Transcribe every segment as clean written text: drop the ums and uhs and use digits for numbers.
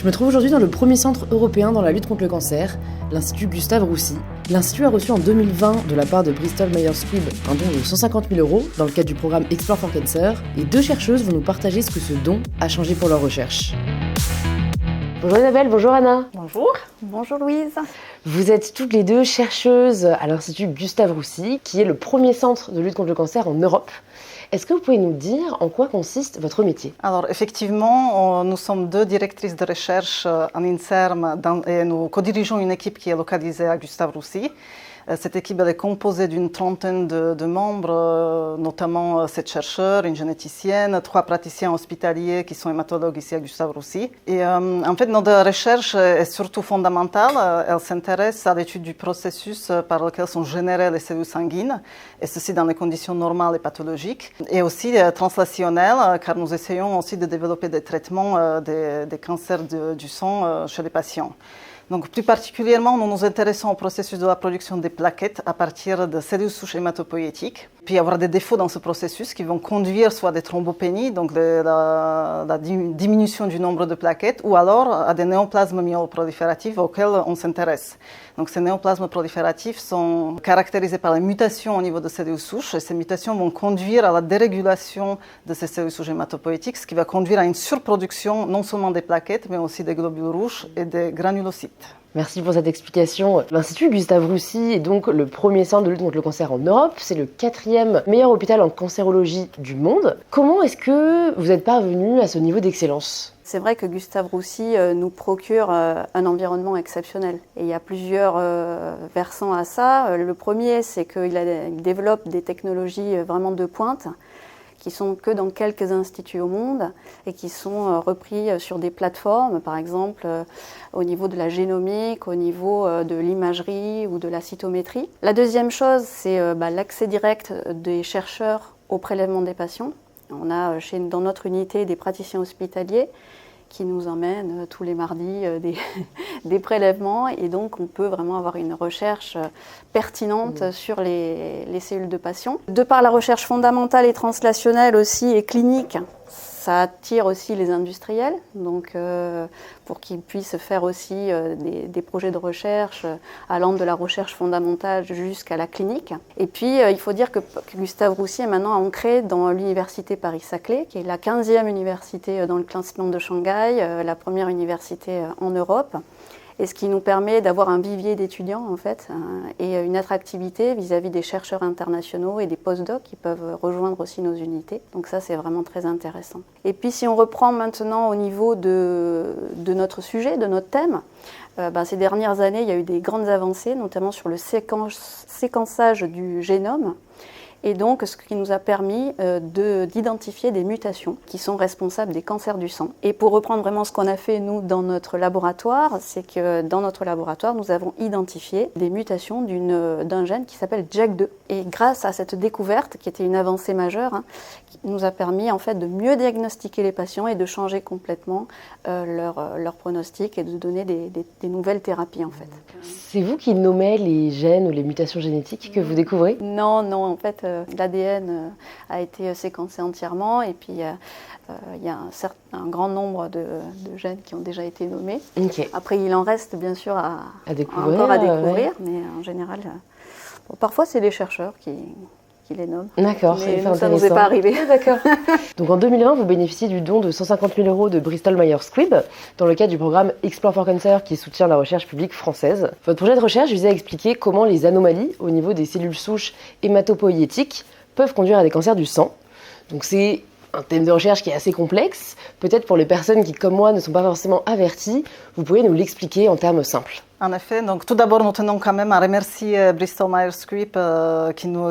Je me trouve aujourd'hui dans le premier centre européen dans la lutte contre le cancer, l'Institut Gustave Roussy. L'Institut a reçu en 2020 de la part de Bristol Myers Squibb un don de 150 000 € dans le cadre du programme Explore for Cancer, et 2 chercheuses vont nous partager ce que ce don a changé pour leur recherche. Bonjour Isabelle, bonjour Anna. Bonjour. Bonjour Louise. Vous êtes toutes les deux chercheuses à l'Institut Gustave Roussy, qui est le premier centre de lutte contre le cancer en Europe. Est-ce que vous pouvez nous dire en quoi consiste votre métier ? Alors effectivement, nous sommes 2 directrices de recherche en INSERM et nous co-dirigeons une équipe qui est localisée à Gustave Roussy. Cette équipe elle est composée d'une trentaine de membres, notamment 7 chercheurs, une généticienne, 3 praticiens hospitaliers qui sont hématologues ici à Gustave Roussy. Et en fait, notre recherche est surtout fondamentale. Elle s'intéresse à l'étude du processus par lequel sont générées les cellules sanguines, et ceci dans les conditions normales et pathologiques, et aussi translationnelles, car nous essayons aussi de développer des traitements des cancers du sang chez les patients. Donc, plus particulièrement, nous nous intéressons au processus de la production des plaquettes à partir de cellules souches hématopoïétiques. Puis, il y aura des défauts dans ce processus qui vont conduire soit à des thrombopénies, donc la diminution du nombre de plaquettes, ou alors à des néoplasmes myéloprolifératifs auxquels on s'intéresse. Donc, ces néoplasmes prolifératifs sont caractérisés par les mutations au niveau de cellules souches, et ces mutations vont conduire à la dérégulation de ces cellules souches hématopoïétiques, ce qui va conduire à une surproduction non seulement des plaquettes, mais aussi des globules rouges et des granulocytes. Merci pour cette explication. L'Institut Gustave Roussy est donc le premier centre de lutte contre le cancer en Europe. C'est le 4e meilleur hôpital en cancérologie du monde. Comment est-ce que vous êtes parvenu à ce niveau d'excellence ? C'est vrai que Gustave Roussy nous procure un environnement exceptionnel. Et il y a plusieurs versants à ça. Le premier, c'est qu'il développe des technologies vraiment de pointe, qui sont que dans quelques instituts au monde et qui sont repris sur des plateformes, par exemple au niveau de la génomique, au niveau de l'imagerie ou de la cytométrie. La deuxième chose, c'est l'accès direct des chercheurs au prélèvement des patients. On a dans notre unité des praticiens hospitaliers qui nous emmènent tous les mardis des prélèvements, et donc on peut vraiment avoir une recherche pertinente sur les cellules de patients. De par la recherche fondamentale et translationnelle aussi et clinique, ça attire aussi les industriels, donc pour qu'ils puissent faire aussi des projets de recherche allant de la recherche fondamentale jusqu'à la clinique. Et puis il faut dire que Gustave Roussy est maintenant ancré dans l'université Paris-Saclay, qui est la 15e université dans le classement de Shanghai, la première université en Europe. Et ce qui nous permet d'avoir un vivier d'étudiants en fait, et une attractivité vis-à-vis des chercheurs internationaux et des postdocs qui peuvent rejoindre aussi nos unités. Donc ça, c'est vraiment très intéressant. Et puis si on reprend maintenant au niveau de notre sujet, de notre thème, ces dernières années, il y a eu des grandes avancées, notamment sur le séquençage du génome. Et donc, ce qui nous a permis d'identifier des mutations qui sont responsables des cancers du sang. Et pour reprendre vraiment ce qu'on a fait, nous, dans notre laboratoire, c'est que dans notre laboratoire, nous avons identifié des mutations d'un gène qui s'appelle JAK2. Et grâce à cette découverte, qui était une avancée majeure, qui nous a permis en fait de mieux diagnostiquer les patients et de changer complètement leur pronostic et de donner des nouvelles thérapies, en fait. C'est vous qui nommez les gènes ou les mutations génétiques que vous découvrez ? Non, en fait, l'ADN a été séquencé entièrement, et puis il y a un grand nombre de gènes qui ont déjà été nommés. Okay. Après, il en reste bien sûr à découvrir, ouais. Mais en général, parfois c'est les chercheurs qui les nomment. D'accord, mais ça ne nous est pas arrivé. D'accord. Donc en 2020, vous bénéficiez du don de 150 000 € de Bristol Myers Squibb dans le cadre du programme Explore for Cancer qui soutient la recherche publique française. Votre projet de recherche visait à expliquer comment les anomalies au niveau des cellules souches hématopoïétiques peuvent conduire à des cancers du sang. Donc c'est un thème de recherche qui est assez complexe. Peut-être pour les personnes qui, comme moi, ne sont pas forcément averties, vous pouvez nous l'expliquer en termes simples. En effet, donc tout d'abord, nous tenons quand même à remercier Bristol Myers Squibb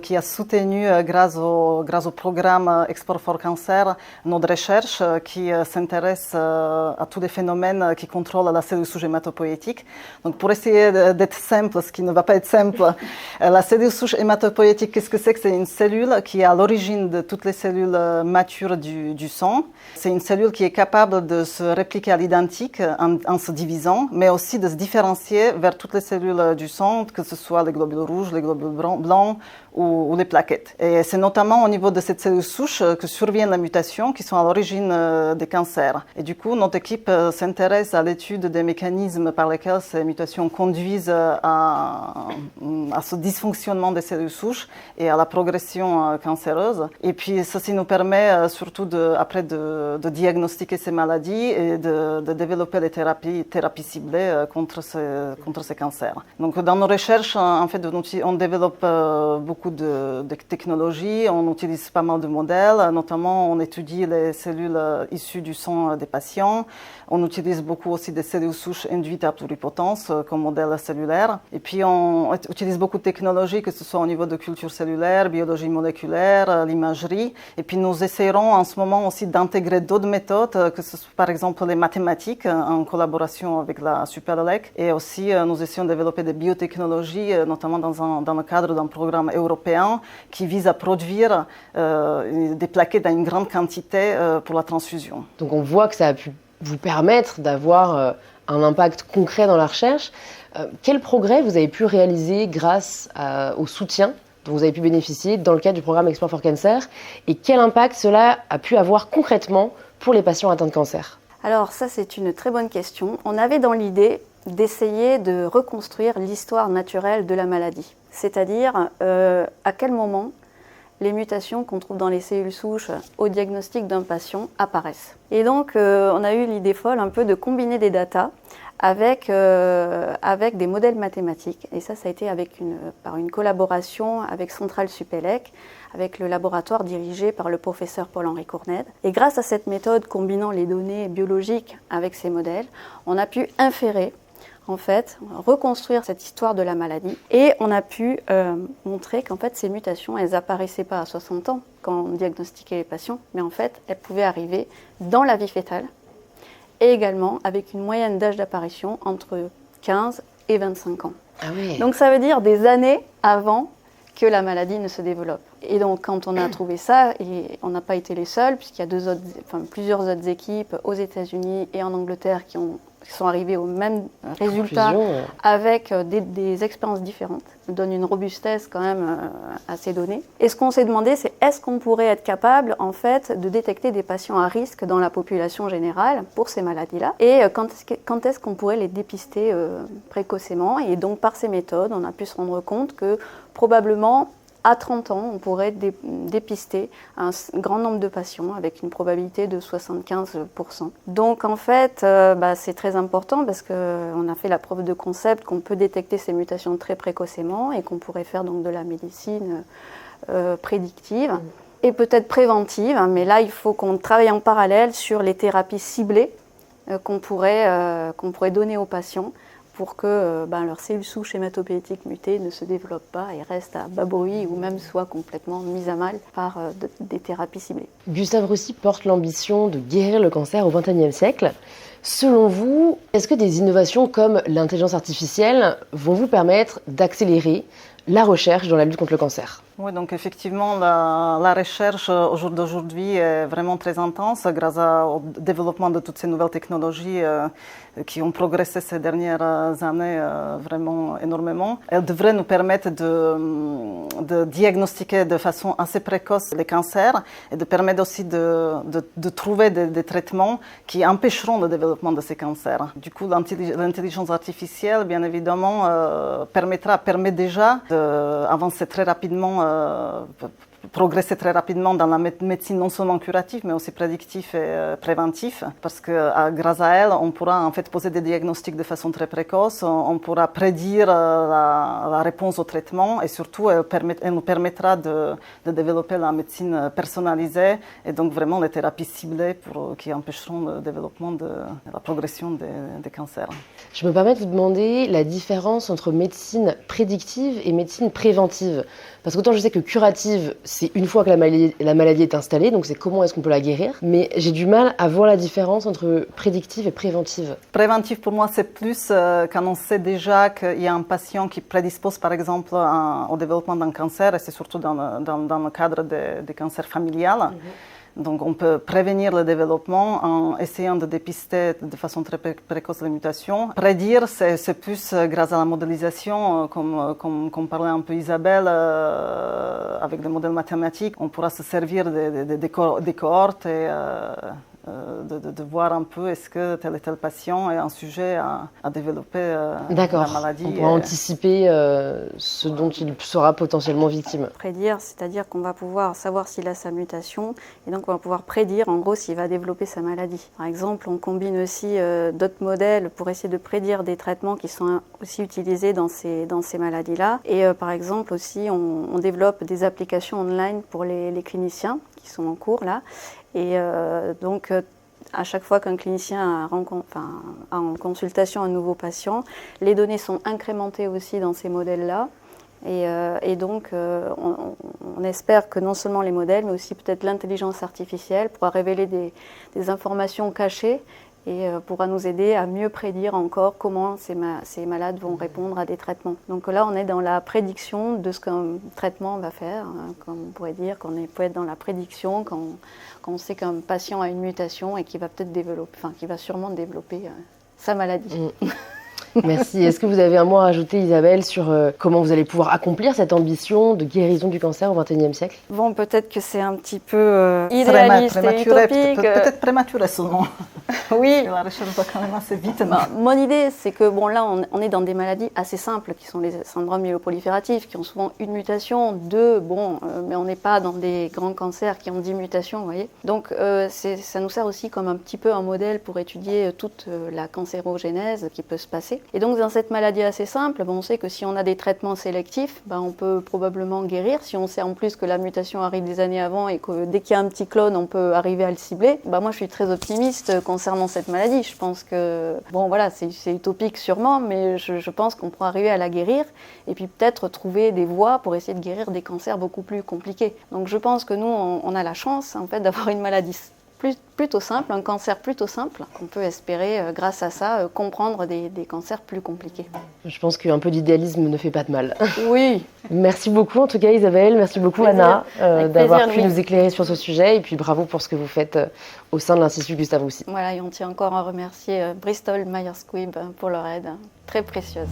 qui a soutenu grâce au programme Explore for Cancer notre recherche qui s'intéresse à tous les phénomènes qui contrôlent la cellule souche hématopoïétique. Donc pour essayer d'être simple, ce qui ne va pas être simple, la cellule souche hématopoïétique, qu'est-ce que c'est ? C'est une cellule qui est à l'origine de toutes les cellules matures du sang. C'est une cellule qui est capable de se répliquer à l'identique en se divisant, mais aussi de se différencier associé vers toutes les cellules du sang, que ce soit les globules rouges, les globules blancs ou les plaquettes. Et c'est notamment au niveau de cette cellule souche que surviennent les mutations qui sont à l'origine des cancers. Et du coup, notre équipe s'intéresse à l'étude des mécanismes par lesquels ces mutations conduisent à ce dysfonctionnement des cellules souches et à la progression cancéreuse. Et puis, ceci nous permet surtout après de diagnostiquer ces maladies et de développer les thérapies ciblées contre ces cancers. Donc, dans nos recherches, en fait, on développe beaucoup de technologies, on utilise pas mal de modèles, notamment on étudie les cellules issues du sang des patients, on utilise beaucoup aussi des cellules souches induites à pluripotence comme modèle cellulaire, et puis on utilise beaucoup de technologies, que ce soit au niveau de culture cellulaire, biologie moléculaire, l'imagerie, et puis nous essayerons en ce moment aussi d'intégrer d'autres méthodes, que ce soit par exemple les mathématiques en collaboration avec la SuperELEC, et aussi nous essayons de développer des biotechnologies, notamment dans le cadre d'un programme européen qui vise à produire des plaquettes dans une grande quantité pour la transfusion. Donc on voit que ça a pu vous permettre d'avoir un impact concret dans la recherche. Quel progrès vous avez pu réaliser grâce au soutien dont vous avez pu bénéficier dans le cadre du programme Explore for Cancer, et quel impact cela a pu avoir concrètement pour les patients atteints de cancer? Alors ça, c'est une très bonne question. On avait dans l'idée d'essayer de reconstruire l'histoire naturelle de la maladie. C'est-à-dire à quel moment les mutations qu'on trouve dans les cellules souches au diagnostic d'un patient apparaissent. Et donc on a eu l'idée folle un peu de combiner des datas avec des modèles mathématiques. Et ça a été par une collaboration avec Centrale Supélec, avec le laboratoire dirigé par le professeur Paul-Henri Cournède. Et grâce à cette méthode combinant les données biologiques avec ces modèles, on a pu inférer, en fait, reconstruire cette histoire de la maladie. Et on a pu montrer qu'en fait, ces mutations, elles apparaissaient pas à 60 ans quand on diagnostiquait les patients, mais en fait, elles pouvaient arriver dans la vie fétale, et également avec une moyenne d'âge d'apparition entre 15 et 25 ans. Ah oui. Donc ça veut dire des années avant que la maladie ne se développe. Et donc quand on a trouvé ça, et on n'a pas été les seuls, puisqu'il y a plusieurs autres équipes aux États-Unis et en Angleterre qui sont arrivées au même résultat avec des expériences différentes. Ça donne une robustesse quand même à ces données. Et ce qu'on s'est demandé, c'est est-ce qu'on pourrait être capable en fait de détecter des patients à risque dans la population générale pour ces maladies-là, et quand est-ce qu'on pourrait les dépister précocement. Et donc par ces méthodes, on a pu se rendre compte que probablement à 30 ans, on pourrait dépister un grand nombre de patients avec une probabilité de 75%. Donc en fait, c'est très important parce qu'on a fait la preuve de concept qu'on peut détecter ces mutations très précocement et qu'on pourrait faire donc de la médecine prédictive et peut-être préventive. Mais là, il faut qu'on travaille en parallèle sur les thérapies ciblées qu'on pourrait donner aux patients, pour que leurs cellules souches hématopoïétiques mutées ne se développent pas et restent à bas bruit ou même soient complètement mises à mal par des thérapies ciblées. Gustave Roussy porte l'ambition de guérir le cancer au XXIe siècle. Selon vous, est-ce que des innovations comme l'intelligence artificielle vont vous permettre d'accélérer la recherche dans la lutte contre le cancer? Oui, donc effectivement, la recherche au jour d'aujourd'hui est vraiment très intense grâce au développement de toutes ces nouvelles technologies qui ont progressé ces dernières années vraiment énormément. Elles devraient nous permettre de diagnostiquer de façon assez précoce les cancers et de permettre aussi de trouver des traitements qui empêcheront le développement de ces cancers. Du coup, l'intelligence artificielle, bien évidemment, permet déjà d'avancer très rapidement, progresser très rapidement dans la médecine non seulement curative mais aussi prédictive et préventive, parce que grâce à elle on pourra en fait poser des diagnostics de façon très précoce, on pourra prédire la réponse au traitement, et surtout elle nous permettra de développer la médecine personnalisée et donc vraiment les thérapies ciblées qui empêcheront le développement de la progression des cancers. Je me permets de vous demander la différence entre médecine prédictive et médecine préventive. Parce qu'autant je sais que curative, c'est une fois que la maladie est installée, donc c'est comment est-ce qu'on peut la guérir. Mais j'ai du mal à voir la différence entre prédictive et préventive. Préventive, pour moi, c'est plus quand on sait déjà qu'il y a un patient qui prédispose, par exemple, au développement d'un cancer, et c'est surtout dans le cadre des cancers familiales. Donc on peut prévenir le développement en essayant de dépister de façon très précoce les mutations. Prédire, c'est plus grâce à la modélisation, comme parlait un peu Isabelle, avec des modèles mathématiques. On pourra se servir des cohortes et de voir un peu est-ce que tel et tel patient est un sujet à développer la maladie. On pourra anticiper ce dont il sera potentiellement victime. Prédire, c'est-à-dire qu'on va pouvoir savoir s'il a sa mutation et donc on va pouvoir prédire en gros s'il va développer sa maladie. Par exemple, on combine aussi d'autres modèles pour essayer de prédire des traitements qui sont aussi utilisés dans ces maladies-là. Et par exemple aussi, on développe des applications online pour les cliniciens qui sont en cours là. Et donc, à chaque fois qu'un clinicien a en consultation un nouveau patient, les données sont incrémentées aussi dans ces modèles-là. Et donc, on espère que non seulement les modèles, mais aussi peut-être l'intelligence artificielle pourra révéler des informations cachées et pourra nous aider à mieux prédire encore comment ces malades vont répondre à des traitements. Donc là, on est dans la prédiction de ce qu'un traitement va faire, comme on pourrait dire qu'on peut être dans la prédiction quand on sait qu'un patient a une mutation et qu'il va peut-être qu'il va sûrement développer sa maladie. Merci. Est-ce que vous avez un mot à rajouter, Isabelle, sur comment vous allez pouvoir accomplir cette ambition de guérison du cancer au XXIe siècle? Bon, peut-être que c'est un petit peu idéaliste et utopique. Peut-être prématuré seulement. Oui. La recherche va quand même assez vite. Mon idée, c'est que là, on est dans des maladies assez simples, qui sont les syndromes myeloprolifératifs, qui ont souvent une mutation, mais on n'est pas dans des grands cancers qui ont 10 mutations, vous voyez. Donc, ça nous sert aussi comme un petit peu un modèle pour étudier toute la cancérogénèse qui peut se passer. Et donc, dans cette maladie assez simple, on sait que si on a des traitements sélectifs, on peut probablement guérir. Si on sait en plus que la mutation arrive des années avant et que dès qu'il y a un petit clone, on peut arriver à le cibler, moi, je suis très optimiste concernant cette maladie. Je pense que, c'est utopique sûrement, mais je pense qu'on pourra arriver à la guérir et puis peut-être trouver des voies pour essayer de guérir des cancers beaucoup plus compliqués. Donc, je pense que nous, on a la chance, en fait, d'avoir une maladie plutôt simple, un cancer plutôt simple. On peut espérer, grâce à ça, comprendre des cancers plus compliqués. Je pense qu'un peu d'idéalisme ne fait pas de mal. Oui. Merci beaucoup en tout cas Isabelle, merci beaucoup Anna d'avoir pu nous éclairer sur ce sujet et puis bravo pour ce que vous faites au sein de l'Institut Gustave Roussy. Voilà, et on tient encore à remercier Bristol Myers Squibb pour leur aide très précieuse.